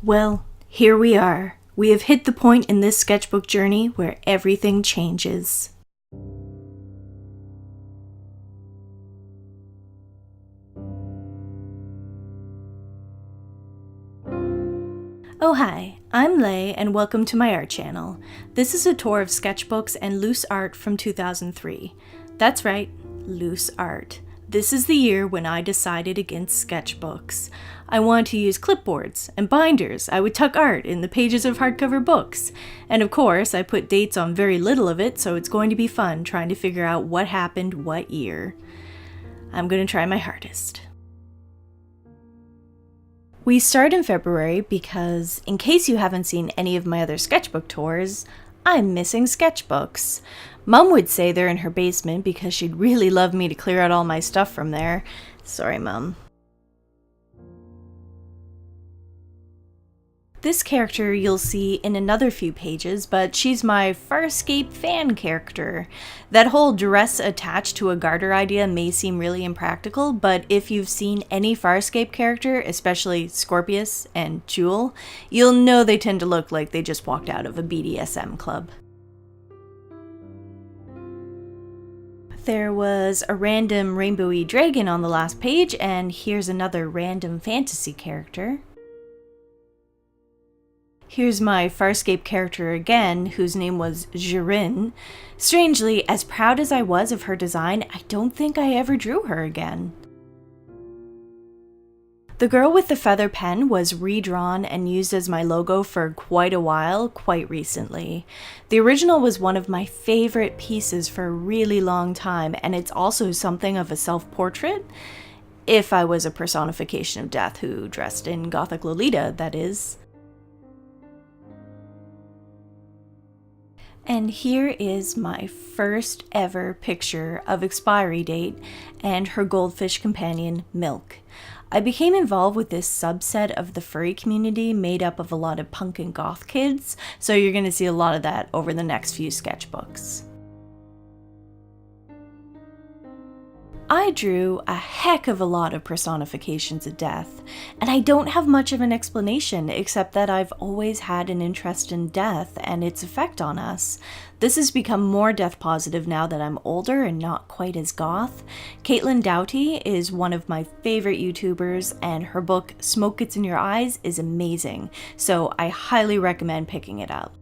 Well, here we are. We have hit the point in this sketchbook journey where everything changes. Oh hi, I'm Ley and welcome to my art channel. This is a tour of sketchbooks and loose art from 2003. That's right, loose art. This is the year when I decided against sketchbooks. I wanted to use clipboards and binders. I would tuck art in the pages of hardcover books. And of course, I put dates on very little of it, so it's going to be fun trying to figure out what happened what year. I'm going to try my hardest. We start in February because, in case you haven't seen any of my other sketchbook tours, I'm missing sketchbooks. Mom would say they're in her basement because she'd really love me to clear out all my stuff from there. Sorry, Mom. This character you'll see in another few pages, but she's my Farscape fan character. That whole dress attached to a garter idea may seem really impractical, but if you've seen any Farscape character, especially Scorpius and Jewel, you'll know they tend to look like they just walked out of a BDSM club. There was a random rainbowy dragon on the last page, and here's another random fantasy character. Here's my Farscape character again, whose name was Jirin. Strangely, as proud as I was of her design, I don't think I ever drew her again. The girl with the feather pen was redrawn and used as my logo for quite a while, quite recently. The original was one of my favorite pieces for a really long time, and it's also something of a self-portrait. If I was a personification of death who dressed in Gothic Lolita, that is. And here is my first ever picture of expiry date and her goldfish companion, Milk. I became involved with this subset of the furry community made up of a lot of punk and goth kids, so you're going to see a lot of that over the next few sketchbooks. I drew a heck of a lot of personifications of death, and I don't have much of an explanation except that I've always had an interest in death and its effect on us. This has become more death positive now that I'm older and not quite as goth. Caitlin Doughty is one of my favorite YouTubers, and her book Smoke Gets in Your Eyes is amazing, so I highly recommend picking it up.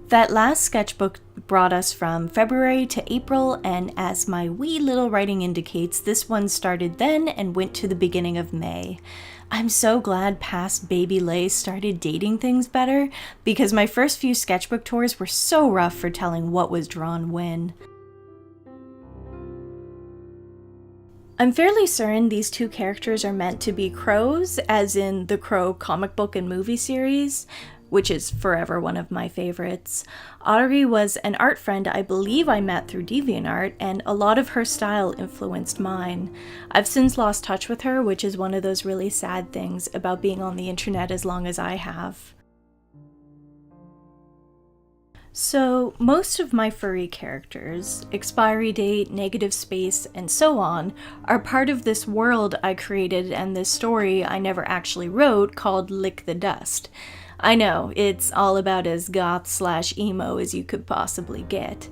That last sketchbook brought us from February to April, and as my wee little writing indicates, this one started then and went to the beginning of May. I'm so glad past baby Ley started dating things better, because my first few sketchbook tours were so rough for telling what was drawn when. I'm fairly certain these two characters are meant to be crows, as in the Crow comic book and movie series, which is forever one of my favorites. Audrey was an art friend I believe I met through DeviantArt, and a lot of her style influenced mine. I've since lost touch with her, which is one of those really sad things about being on the internet as long as I have. So, most of my furry characters, expiry date, negative space, and so on, are part of this world I created and this story I never actually wrote called Lick the Dust. I know, it's all about as goth/emo as you could possibly get.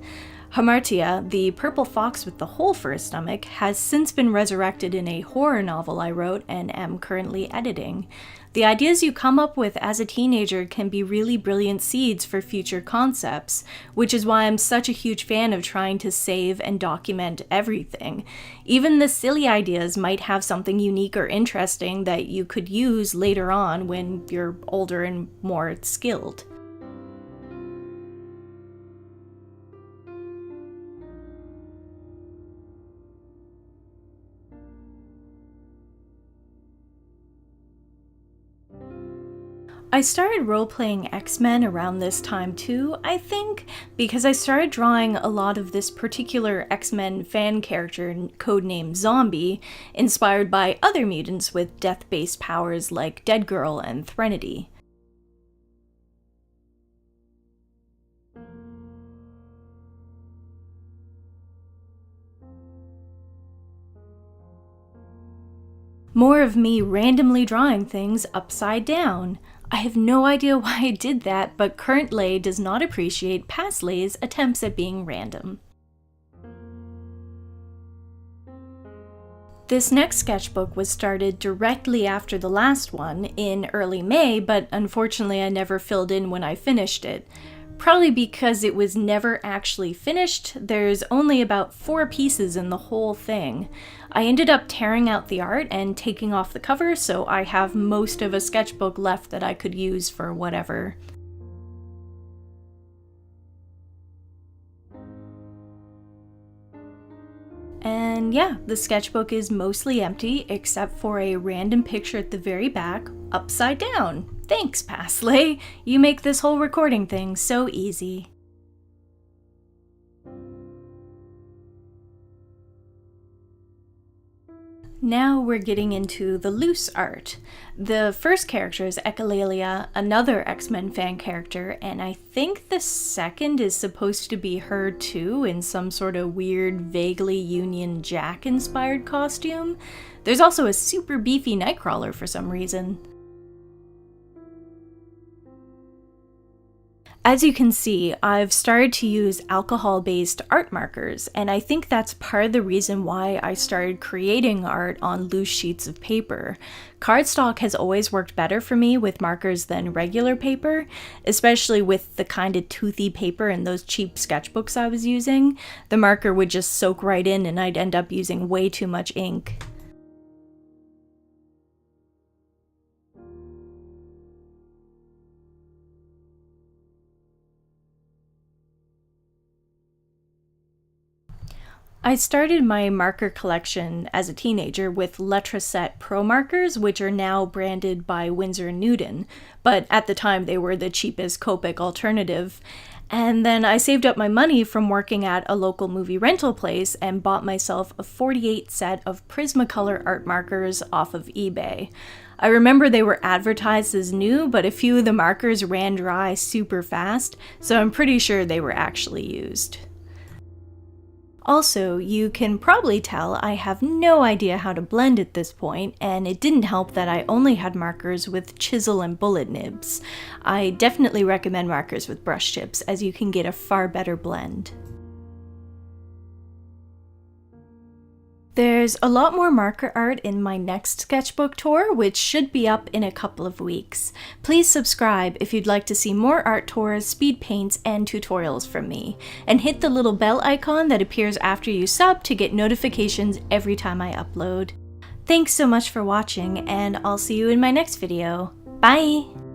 Hamartia, the purple fox with the hole for a stomach, has since been resurrected in a horror novel I wrote and am currently editing. The ideas you come up with as a teenager can be really brilliant seeds for future concepts, which is why I'm such a huge fan of trying to save and document everything. Even the silly ideas might have something unique or interesting that you could use later on when you're older and more skilled. I started role-playing X-Men around this time too, I think, because I started drawing a lot of this particular X-Men fan character codenamed Zombie, inspired by other mutants with death-based powers like Dead Girl and Threnody. More of me randomly drawing things upside down. I have no idea why I did that, but current Ley does not appreciate past Ley's attempts at being random. This next sketchbook was started directly after the last one in early May, but unfortunately I never filled in when I finished it. Probably because it was never actually finished. There's only about 4 pieces in the whole thing. I ended up tearing out the art and taking off the cover, so I have most of a sketchbook left that I could use for whatever. And yeah, the sketchbook is mostly empty except for a random picture at the very back, upside down. Thanks, past Ley. You make this whole recording thing so easy. Now we're getting into the loose art. The first character is Echolalia, another X-Men fan character, and I think the second is supposed to be her too, in some sort of weird, vaguely Union Jack inspired costume. There's also a super beefy Nightcrawler for some reason. As you can see, I've started to use alcohol-based art markers, and I think that's part of the reason why I started creating art on loose sheets of paper. Cardstock has always worked better for me with markers than regular paper, especially with the kind of toothy paper in those cheap sketchbooks I was using. The marker would just soak right in and I'd end up using way too much ink. I started my marker collection as a teenager with Letraset Promarkers, which are now branded by Winsor & Newton, but at the time they were the cheapest Copic alternative. And then I saved up my money from working at a local movie rental place and bought myself a 48 set of Prismacolor art markers off of eBay. I remember they were advertised as new, but a few of the markers ran dry super fast, so I'm pretty sure they were actually used. Also, you can probably tell I have no idea how to blend at this point, and it didn't help that I only had markers with chisel and bullet nibs. I definitely recommend markers with brush tips, as you can get a far better blend. There's a lot more marker art in my next sketchbook tour, which should be up in a couple of weeks. Please subscribe if you'd like to see more art tours, speed paints, and tutorials from me. And hit the little bell icon that appears after you sub to get notifications every time I upload. Thanks so much for watching, and I'll see you in my next video. Bye!